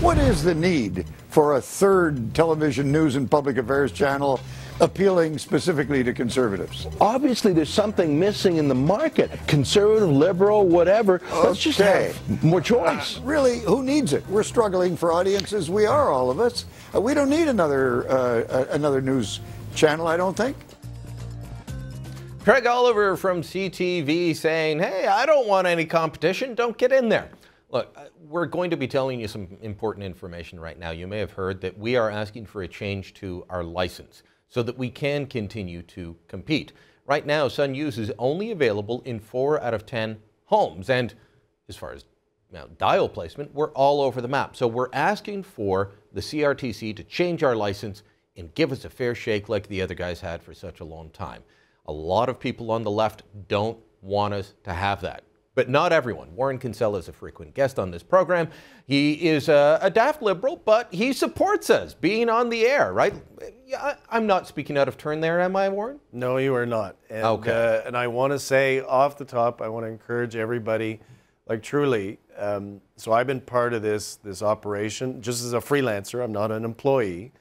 What is the need for a third television news and public affairs channel appealing specifically to conservatives? Obviously, there's something missing in the market. Conservative, liberal, whatever. Let's just have more choice. Really, who needs it? We're struggling for audiences. We are, all of us. We don't need another news channel, I don't think. Craig Oliver from CTV saying, hey, I don't want any competition. Don't get in there. Look, we're going to be telling you some important information right now. You may have heard that we are asking for a change to our license so that we can continue to compete. Right now, Sun News is only available in 4 out of 10 homes. And as far as dial placement, we're all over the map. So we're asking for the CRTC to change our license and give us a fair shake like the other guys had for such a long time. A lot of people on the left don't want us to have that. But not everyone. Warren Kinsella is a frequent guest on this program. He is a daft liberal, but he supports us being on the air, right? I'm not speaking out of turn there, am I, Warren? No, you are not. And, okay. And I want to say off the top, I want to encourage everybody, like truly, so I've been part of this operation just as a freelancer. I'm not an employee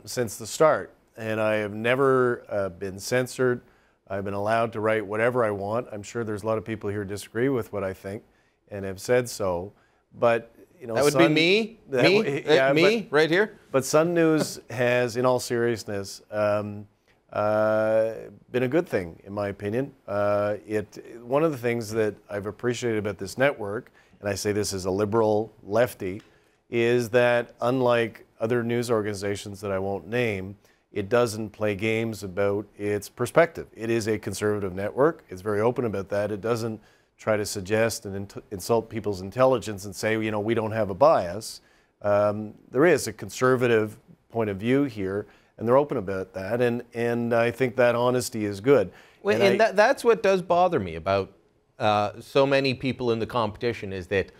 since the start. And I have never been censored. I've been allowed to write whatever I want. I'm sure there's a lot of people here who disagree with what I think and have said so. But, you know, that would be me? Me, right here? But Sun News has, in all seriousness, been a good thing, in my opinion. One of the things that I've appreciated about this network, and I say this as a liberal lefty, is that unlike other news organizations that I won't name, it doesn't play games about its perspective. It is a conservative network. It's very open about that. It doesn't try to suggest and insult people's intelligence and say, you know, we don't have a bias. There is a conservative point of view here, and they're open about that, and I think that honesty is good. Well, and that's what does bother me about so many people in the competition is that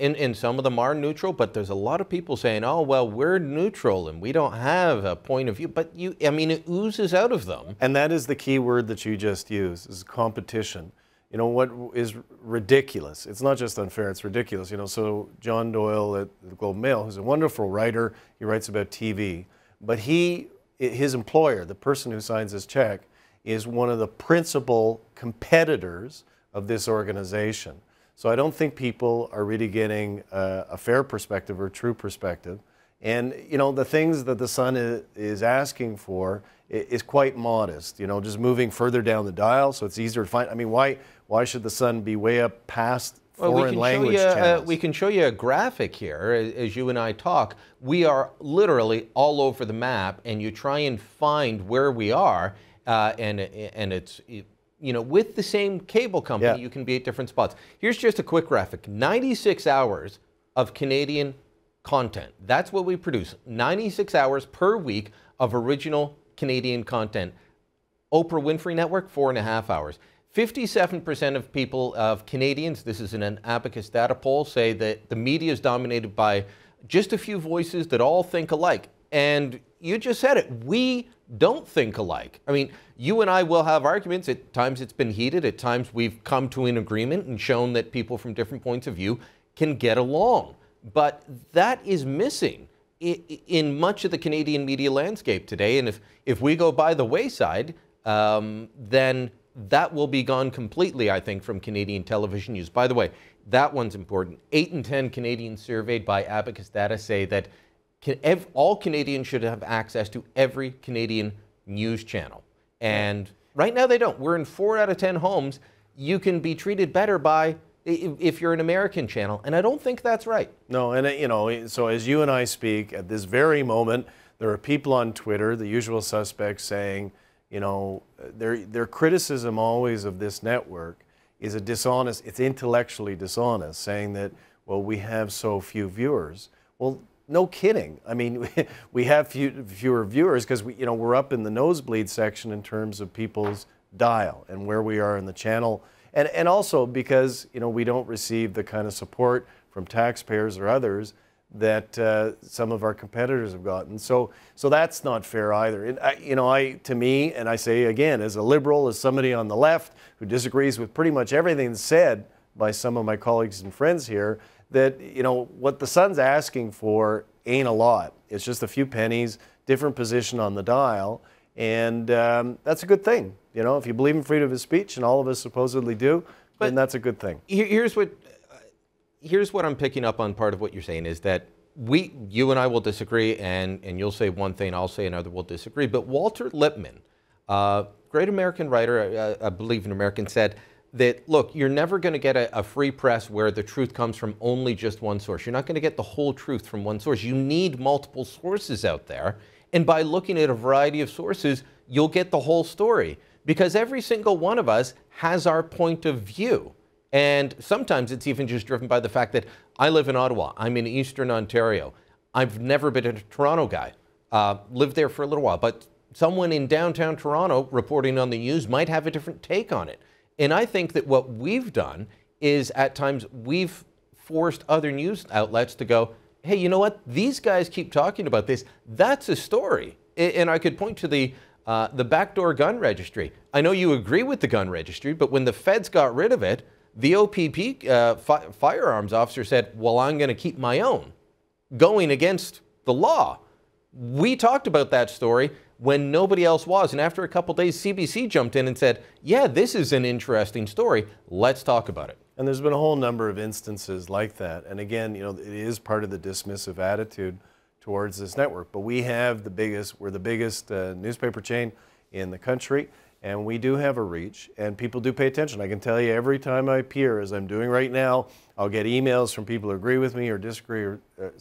and some of them are neutral, but there's a lot of people saying, oh, well, we're neutral and we don't have a point of view. But I mean, it oozes out of them. And that is the key word that you just used, is competition. You know, what is ridiculous? It's not just unfair, it's ridiculous. You know, so John Doyle at the Globe and Mail, who's a wonderful writer, he writes about TV, but his employer, the person who signs his check, is one of the principal competitors of this organization. So I don't think people are really getting a fair perspective or true perspective. And, you know, the things that the Sun is asking for is quite modest, you know, just moving further down the dial so it's easier to find. I mean, why should the Sun be way up past foreign language channels? We can show you a graphic here as you and I talk. We are literally all over the map, and you try and find where we are, and it's... You know, with the same cable company, you can be at different spots. Here's just a quick graphic. 96 hours of Canadian content. That's what we produce. 96 hours per week of original Canadian content. Oprah Winfrey Network, 4.5 hours. 57% of people, of Canadians, this is in an Abacus data poll, say that the media is dominated by just a few voices that all think alike. And you just said it. We don't think alike. I mean, you and I will have arguments. At times it's been heated. At times we've come to an agreement and shown that people from different points of view can get along. But that is missing in much of the Canadian media landscape today. And if we go by the wayside, then that will be gone completely, I think, from Canadian television news. By the way, that one's important. 8 in 10 Canadians surveyed by Abacus Data say that all Canadians should have access to every Canadian news channel. And right now they don't. We're in 4 out of 10 homes. You can be treated better if you're an American channel, and I don't think that's right. No, and you know, so as you and I speak at this very moment, there are people on Twitter, the usual suspects, saying, you know, their criticism always of this network is it's intellectually dishonest, saying that, well, we have so few viewers. Well, no kidding. I mean, we have fewer viewers because we're up in the nosebleed section in terms of people's dial and where we are in the channel, and also because we don't receive the kind of support from taxpayers or others that some of our competitors have gotten. So that's not fair either. And to me, and I say again, as a liberal, as somebody on the left who disagrees with pretty much everything said by some of my colleagues and friends here, that, you know, what the Sun's asking for ain't a lot. It's just a few pennies, different position on the dial, and that's a good thing. You know, if you believe in freedom of speech, and all of us supposedly do, then that's a good thing. Here's what I'm picking up on. Part of what you're saying is that you and I will disagree, and you'll say one thing, I'll say another, we'll disagree. But Walter Lippmann, great American writer, I believe an American, said that, look, you're never going to get a free press where the truth comes from only just one source. You're not going to get the whole truth from one source. You need multiple sources out there. And by looking at a variety of sources, you'll get the whole story. Because every single one of us has our point of view. And sometimes it's even just driven by the fact that I live in Ottawa. I'm in Eastern Ontario. I've never been a Toronto guy. Lived there for a little while. But someone in downtown Toronto reporting on the news might have a different take on it. And I think that what we've done is at times we've forced other news outlets to go, hey, you know what? These guys keep talking about this. That's a story. And I could point to the backdoor gun registry. I know you agree with the gun registry, but when the feds got rid of it, the OPP firearms officer said, well, I'm going to keep my own, going against the law. We talked about that story when nobody else was. And after a couple days, CBC jumped in and said, yeah, this is an interesting story. Let's talk about it. And there's been a whole number of instances like that. And again, you know, it is part of the dismissive attitude towards this network. But we have we're the biggest newspaper chain in the country. And we do have a reach, and people do pay attention. I can tell you every time I appear, as I'm doing right now, I'll get emails from people who agree with me or disagree or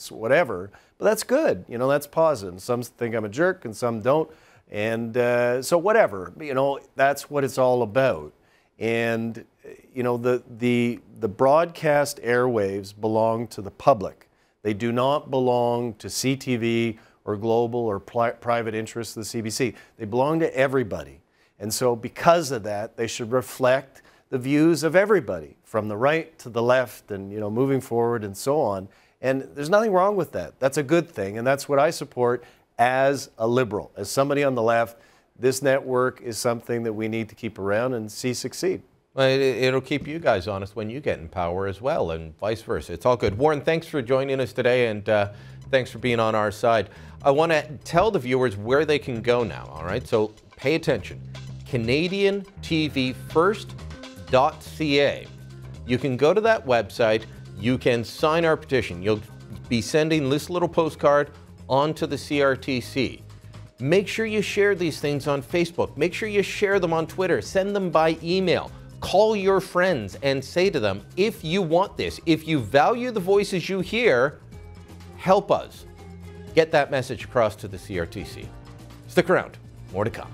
whatever. But that's good. You know, that's positive. Some think I'm a jerk and some don't. And so whatever, you know, that's what it's all about. And, you know, the broadcast airwaves belong to the public. They do not belong to CTV or Global or private interests of the CBC. They belong to everybody. And so because of that, they should reflect the views of everybody, from the right to the left, and, you know, moving forward and so on. And there's nothing wrong with that. That's a good thing, and that's what I support as a liberal. As somebody on the left, this network is something that we need to keep around and see succeed. Well, it'll keep you guys honest when you get in power as well, and vice versa. It's all good. Warren, thanks for joining us today, and thanks for being on our side. I want to tell the viewers where they can go now, all right? So pay attention. CanadianTVFirst.ca. You can go to that website. You can sign our petition. You'll be sending this little postcard onto the CRTC. Make sure you share these things on Facebook. Make sure you share them on Twitter. Send them by email. Call your friends and say to them, if you want this, if you value the voices you hear, help us get that message across to the CRTC. Stick around. More to come.